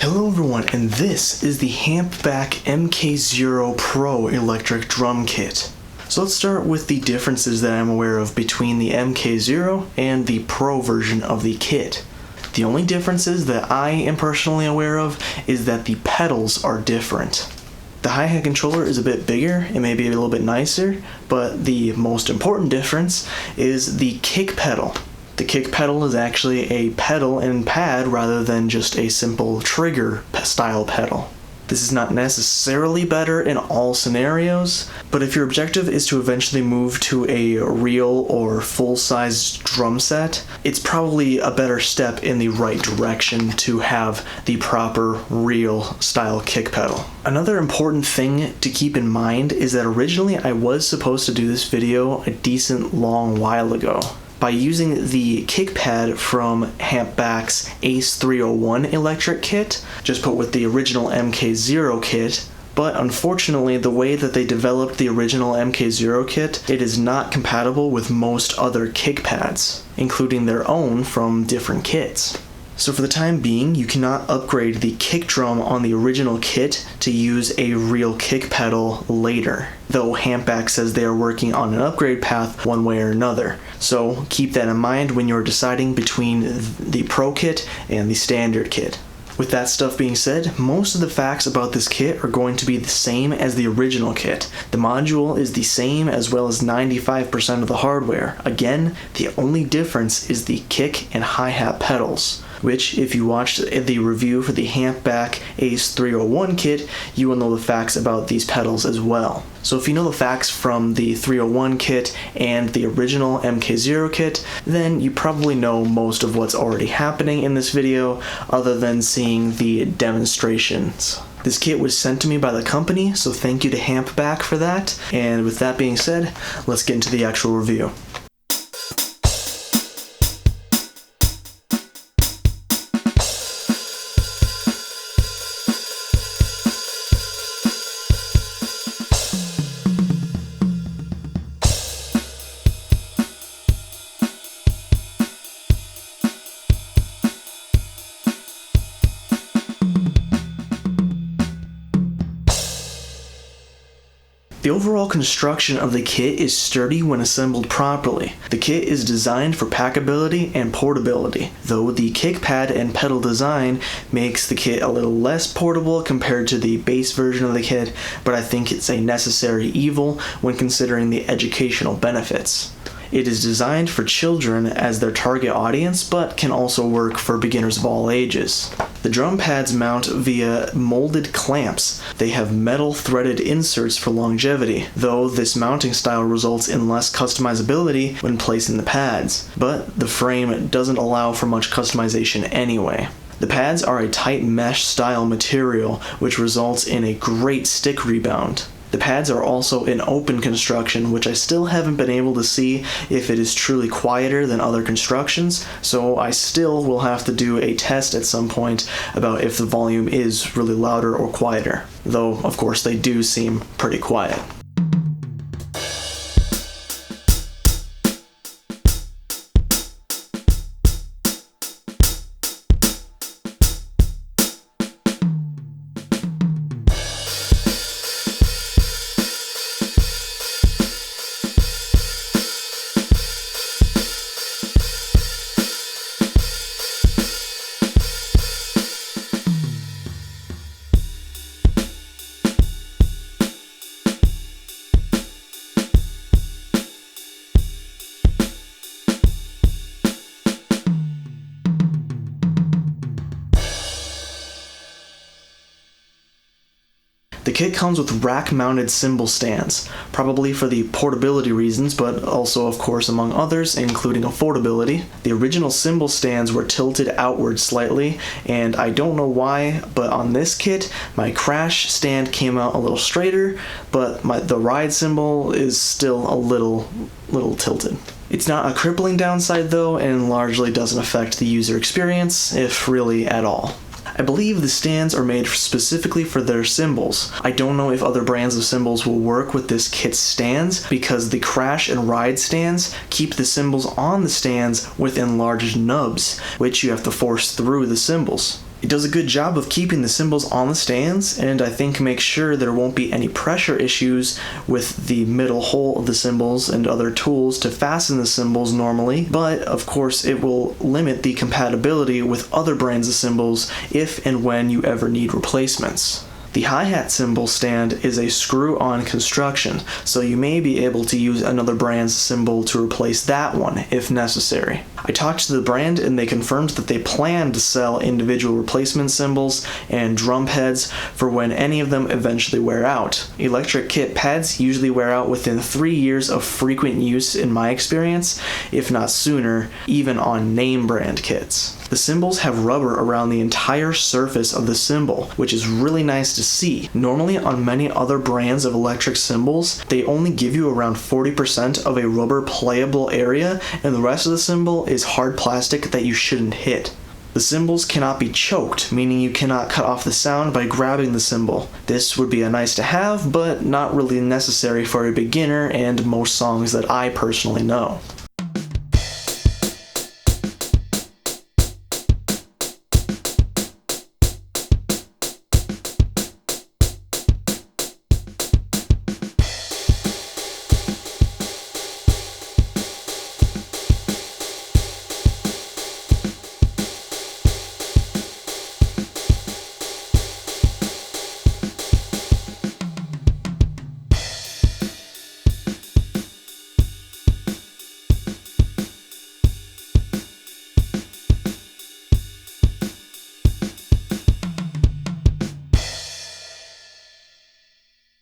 Hello everyone, and this is the Hampback MK-0 Pro electric drum kit. So let's start with the differences that I'm aware of between the MK-0 and the Pro version of the kit. The only differences that I am personally aware of is that the pedals are different. The hi-hat controller is a bit bigger and maybe a little bit nicer, but the most important difference is the kick pedal. The kick pedal is actually a pedal and pad rather than just a simple trigger style pedal. This is not necessarily better in all scenarios, but if your objective is to eventually move to a real or full-size drum set, it's probably a better step in the right direction to have the proper real style kick pedal. Another important thing to keep in mind is that originally I was supposed to do this video a decent long while ago. By using the kick pad from Hampback's Ace 301 electric kit, just put with the original MK-0 kit, but unfortunately the way that they developed the original MK-0 kit, it is not compatible with most other kick pads, including their own from different kits. So for the time being, you cannot upgrade the kick drum on the original kit to use a real kick pedal later, though Hampback says they are working on an upgrade path one way or another. So keep that in mind when you're deciding between the Pro kit and the standard kit. With that stuff being said, most of the facts about this kit are going to be the same as the original kit. The module is the same as well as 95% of the hardware. Again, the only difference is the kick and hi-hat pedals, which if you watched the review for the Hampback Ace 301 kit, you will know the facts about these pedals as well. So if you know the facts from the 301 kit and the original MK-0 kit, then you probably know most of what's already happening in this video other than seeing the demonstrations. This kit was sent to me by the company, so thank you to Hampback for that. And with that being said, let's get into the actual review. The overall construction of the kit is sturdy when assembled properly. The kit is designed for packability and portability, though the kick pad and pedal design makes the kit a little less portable compared to the base version of the kit, but I think it's a necessary evil when considering the educational benefits. It is designed for children as their target audience, but can also work for beginners of all ages. The drum pads mount via molded clamps. They have metal threaded inserts for longevity, though this mounting style results in less customizability when placing the pads, but the frame doesn't allow for much customization anyway. The pads are a tight mesh style material, which results in a great stick rebound. The pads are also in open construction, which I still haven't been able to see if it is truly quieter than other constructions, so I still will have to do a test at some point about if the volume is really louder or quieter, though of course they do seem pretty quiet. The kit comes with rack-mounted cymbal stands, probably for the portability reasons, but also of course among others, including affordability. The original cymbal stands were tilted outward slightly, and I don't know why, but on this kit, my crash stand came out a little straighter, but the ride cymbal is still a little tilted. It's not a crippling downside though, and largely doesn't affect the user experience, if really at all. I believe the stands are made specifically for their cymbals. I don't know if other brands of cymbals will work with this kit's stands, because the crash and ride stands keep the cymbals on the stands with enlarged nubs, which you have to force through the cymbals. It does a good job of keeping the cymbals on the stands, and I think makes sure there won't be any pressure issues with the middle hole of the cymbals and other tools to fasten the cymbals normally, but of course it will limit the compatibility with other brands of cymbals if and when you ever need replacements. The hi-hat cymbal stand is a screw-on construction, so you may be able to use another brand's cymbal to replace that one if necessary. I talked to the brand and they confirmed that they plan to sell individual replacement cymbals and drum heads for when any of them eventually wear out. Electric kit pads usually wear out within 3 years of frequent use in my experience, if not sooner, even on name brand kits. The cymbals have rubber around the entire surface of the cymbal, which is really nice to see. Normally on many other brands of electric cymbals, they only give you around 40% of a rubber playable area, and the rest of the cymbal is hard plastic that you shouldn't hit. The cymbals cannot be choked, meaning you cannot cut off the sound by grabbing the cymbal. This would be a nice to have, but not really necessary for a beginner and most songs that I personally know.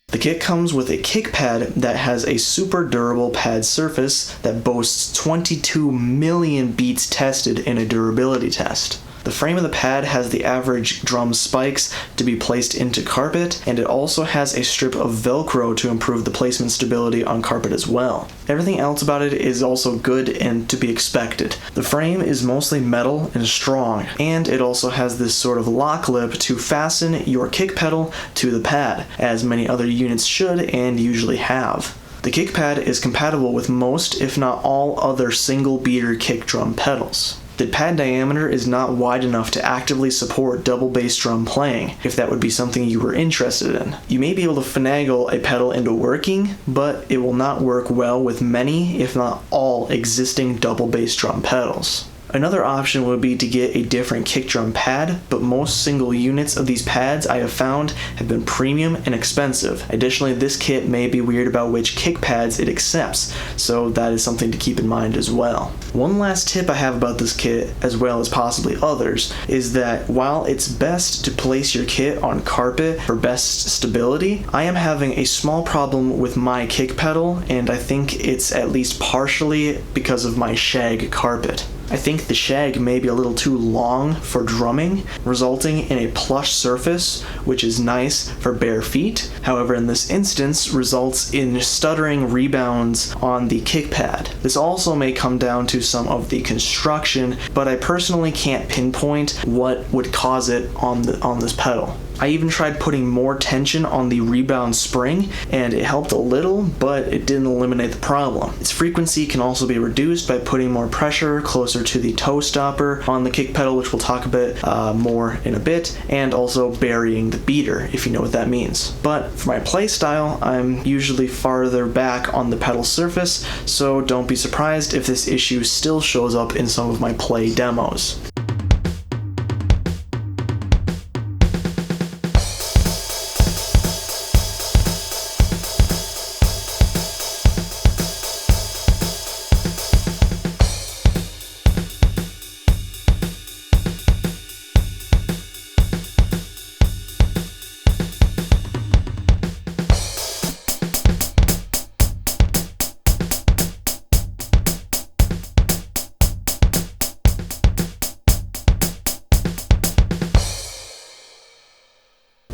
The kit comes with a kick pad that has a super durable pad surface that boasts 22 million beats tested in a durability test. The frame of the pad has the average drum spikes to be placed into carpet, and it also has a strip of Velcro to improve the placement stability on carpet as well. Everything else about it is also good and to be expected. The frame is mostly metal and strong, and it also has this sort of lock lip to fasten your kick pedal to the pad, as many other units should and usually have. The kick pad is compatible with most, if not all, other single beater kick drum pedals. The pad diameter is not wide enough to actively support double bass drum playing, if that would be something you were interested in. You may be able to finagle a pedal into working, but it will not work well with many, if not all, existing double bass drum pedals. Another option would be to get a different kick drum pad, but most single units of these pads I have found have been premium and expensive. Additionally, this kit may be weird about which kick pads it accepts, so that is something to keep in mind as well. One last tip I have about this kit, as well as possibly others, is that while it's best to place your kit on carpet for best stability, I am having a small problem with my kick pedal, and I think it's at least partially because of my shag carpet. I think the shag may be a little too long for drumming, resulting in a plush surface, which is nice for bare feet. However, in this instance, results in stuttering rebounds on the kick pad. This also may come down to some of the construction, but I personally can't pinpoint what would cause it on this pedal. I even tried putting more tension on the rebound spring, and it helped a little, but it didn't eliminate the problem. Its frequency can also be reduced by putting more pressure closer to the toe stopper on the kick pedal, which we'll talk a bit more in a bit, and also burying the beater, if you know what that means. But for my play style, I'm usually farther back on the pedal surface, so don't be surprised if this issue still shows up in some of my play demos.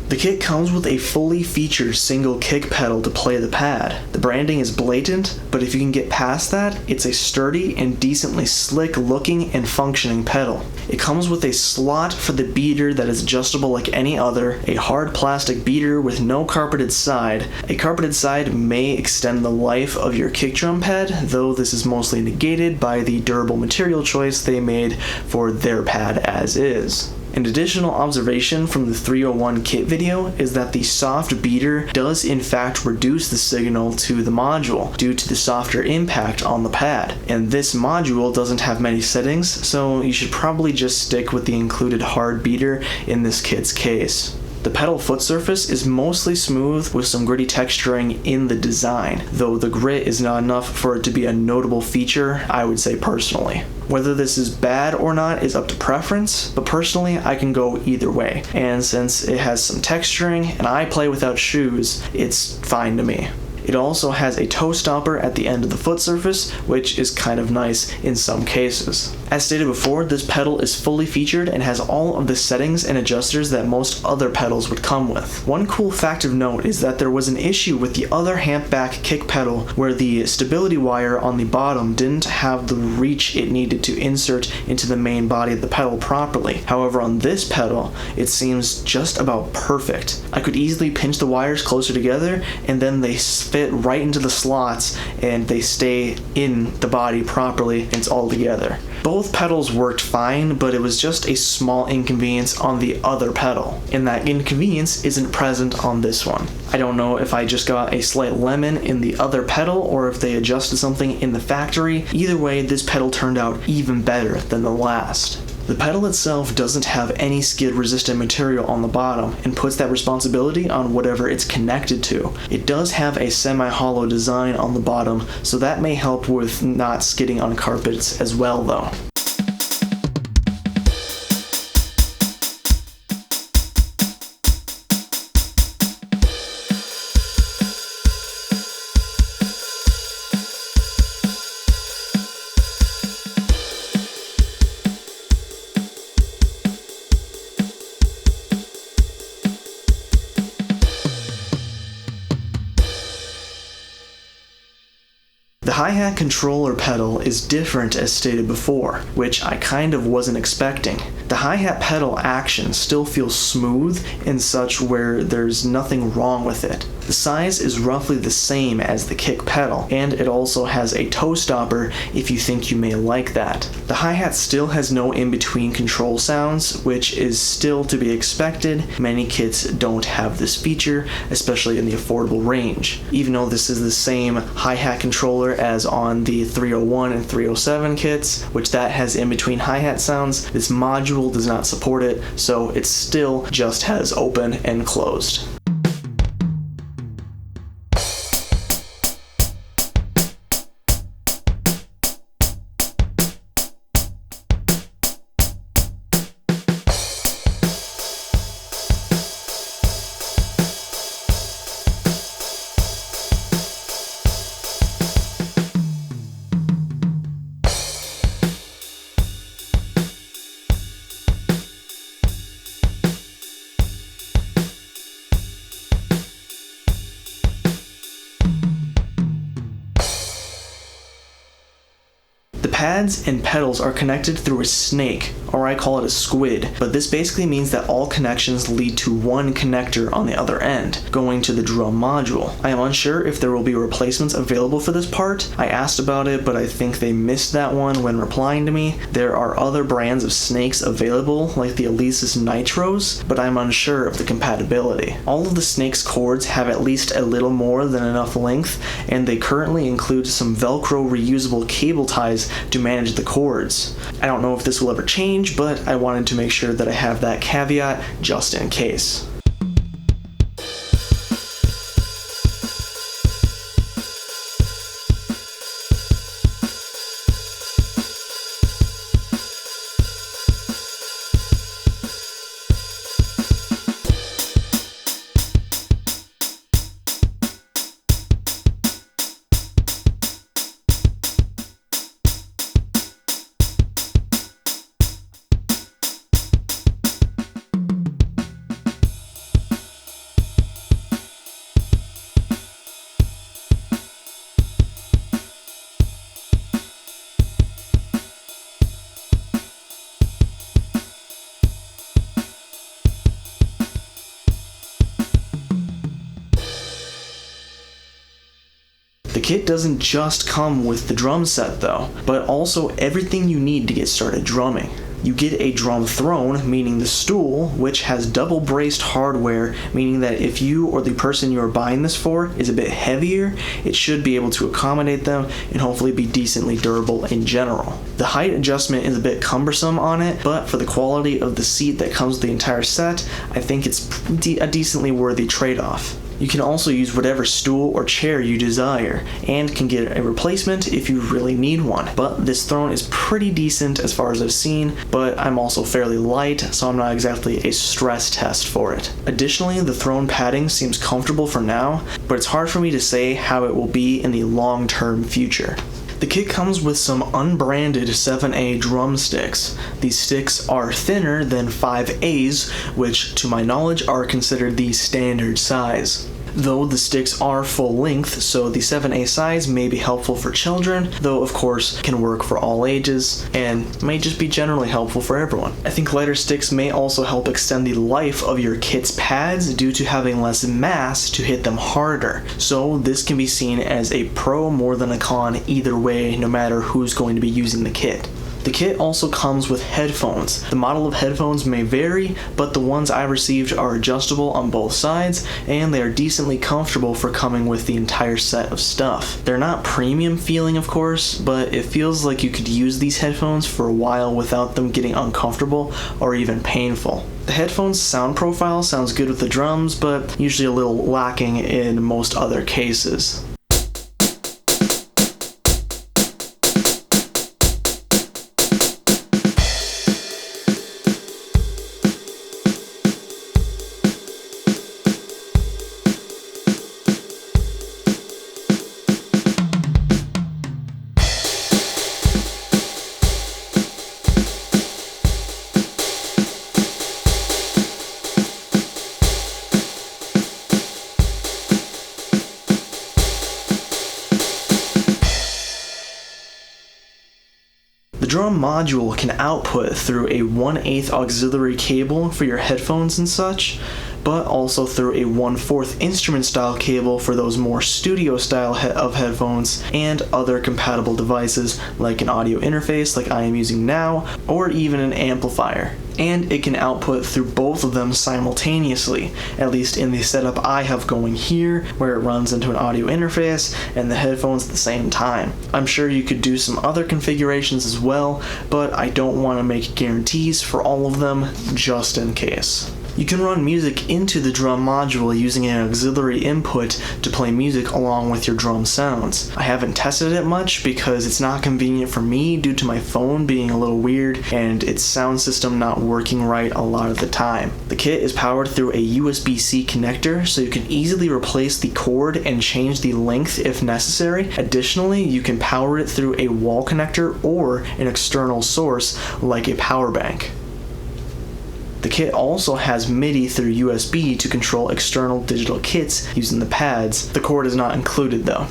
The kit comes with a fully featured single kick pedal to play the pad. The branding is blatant, but if you can get past that, it's a sturdy and decently slick looking and functioning pedal. It comes with a slot for the beater that is adjustable like any other, a hard plastic beater with no carpeted side. A carpeted side may extend the life of your kick drum pad, though this is mostly negated by the durable material choice they made for their pad as is. An additional observation from the 301 kit video is that the soft beater does in fact reduce the signal to the module due to the softer impact on the pad, and this module doesn't have many settings, so you should probably just stick with the included hard beater in this kit's case. The pedal foot surface is mostly smooth with some gritty texturing in the design, though the grit is not enough for it to be a notable feature, I would say personally. Whether this is bad or not is up to preference, but personally I can go either way, and since it has some texturing and I play without shoes, it's fine to me. It also has a toe stopper at the end of the foot surface, which is kind of nice in some cases. As stated before, this pedal is fully featured and has all of the settings and adjusters that most other pedals would come with. One cool fact of note is that there was an issue with the other Hampback kick pedal where the stability wire on the bottom didn't have the reach it needed to insert into the main body of the pedal properly. However, on this pedal, it seems just about perfect. I could easily pinch the wires closer together and then they fit right into the slots and they stay in the body properly and it's all together. Both pedals worked fine, but it was just a small inconvenience on the other pedal, and that inconvenience isn't present on this one. I don't know if I just got a slight lemon in the other pedal or if they adjusted something in the factory. Either way, this pedal turned out even better than the last. The pedal itself doesn't have any skid-resistant material on the bottom and puts that responsibility on whatever it's connected to. It does have a semi-hollow design on the bottom, so that may help with not skidding on carpets as well though. The hi-hat controller pedal is different as stated before, which I kind of wasn't expecting. The hi-hat pedal action still feels smooth and such where there's nothing wrong with it. The size is roughly the same as the kick pedal, and it also has a toe stopper if you think you may like that. The hi-hat still has no in-between control sounds, which is still to be expected. Many kits don't have this feature, especially in the affordable range. Even though this is the same hi-hat controller as on the 301 and 307 kits, which that has in-between hi-hat sounds, this module does not support it, so it still just has open and closed. Pads and pedals are connected through a snake, or I call it a squid, but this basically means that all connections lead to one connector on the other end, going to the drum module. I am unsure if there will be replacements available for this part. I asked about it, but I think they missed that one when replying to me. There are other brands of snakes available, like the Alesis Nitros, but I'm unsure of the compatibility. All of the snake's cords have at least a little more than enough length, and they currently include some Velcro reusable cable ties to manage the cords. I don't know if this will ever change, but I wanted to make sure that I have that caveat just in case. The kit doesn't just come with the drum set though, but also everything you need to get started drumming. You get a drum throne, meaning the stool, which has double braced hardware, meaning that if you or the person you are buying this for is a bit heavier, it should be able to accommodate them and hopefully be decently durable in general. The height adjustment is a bit cumbersome on it, but for the quality of the seat that comes with the entire set, I think it's a decently worthy trade-off. You can also use whatever stool or chair you desire, and can get a replacement if you really need one. But this throne is pretty decent as far as I've seen, but I'm also fairly light, so I'm not exactly a stress test for it. Additionally, the throne padding seems comfortable for now, but it's hard for me to say how it will be in the long-term future. The kit comes with some unbranded 7A drumsticks. These sticks are thinner than 5As, which to my knowledge are considered the standard size. Though the sticks are full length, so the 7A size may be helpful for children, though of course can work for all ages, and may just be generally helpful for everyone. I think lighter sticks may also help extend the life of your kit's pads due to having less mass to hit them harder, so this can be seen as a pro more than a con either way, no matter who's going to be using the kit. The kit also comes with headphones. The model of headphones may vary, but the ones I received are adjustable on both sides, and they are decently comfortable for coming with the entire set of stuff. They're not premium feeling, of course, but it feels like you could use these headphones for a while without them getting uncomfortable or even painful. The headphones sound profile sounds good with the drums, but usually a little lacking in most other cases. The drum module can output through a 1/8 auxiliary cable for your headphones and such, but also through a 1/4 instrument style cable for those more studio style of headphones, and other compatible devices like an audio interface like I am using now, or even an amplifier. And it can output through both of them simultaneously, at least in the setup I have going here, where it runs into an audio interface and the headphones at the same time. I'm sure you could do some other configurations as well, but I don't want to make guarantees for all of them, just in case. You can run music into the drum module using an auxiliary input to play music along with your drum sounds. I haven't tested it much because it's not convenient for me due to my phone being a little weird and its sound system not working right a lot of the time. The kit is powered through a USB-C connector, so you can easily replace the cord and change the length if necessary. Additionally, you can power it through a wall connector or an external source like a power bank. The kit also has MIDI through USB to control external digital kits using the pads. The cord is not included though.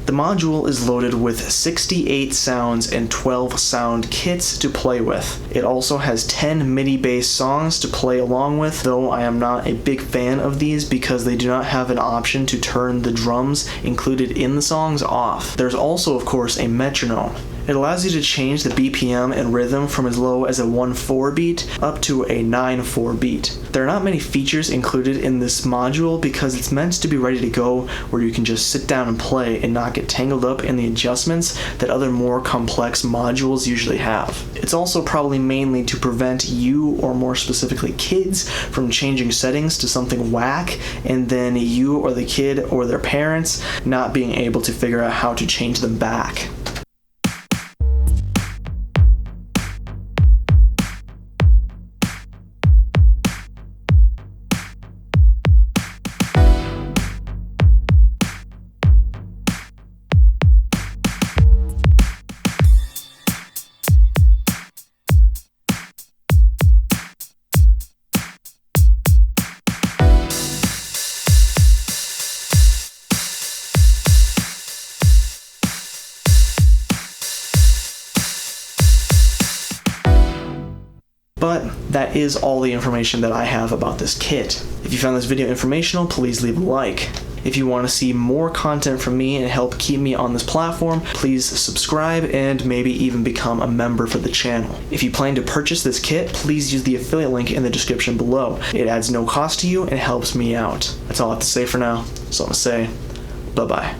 The module is loaded with 68 sounds and 12 sound kits to play with. It also has 10 MIDI-based songs to play along with, though I am not a big fan of these because they do not have an option to turn the drums included in the songs off. There's also, of course, a metronome. It allows you to change the BPM and rhythm from as low as a 1/4 beat up to a 9/4 beat. There are not many features included in this module because it's meant to be ready to go where you can just sit down and play and not get tangled up in the adjustments that other more complex modules usually have. It's also probably mainly to prevent you, or more specifically kids, from changing settings to something whack and then you or the kid or their parents not being able to figure out how to change them back. But that is all the information that I have about this kit. If you found this video informational, please leave a like. If you want to see more content from me and help keep me on this platform, please subscribe and maybe even become a member for the channel. If you plan to purchase this kit, please use the affiliate link in the description below. It adds no cost to you and helps me out. That's all I have to say for now. So I'm going to say, bye-bye.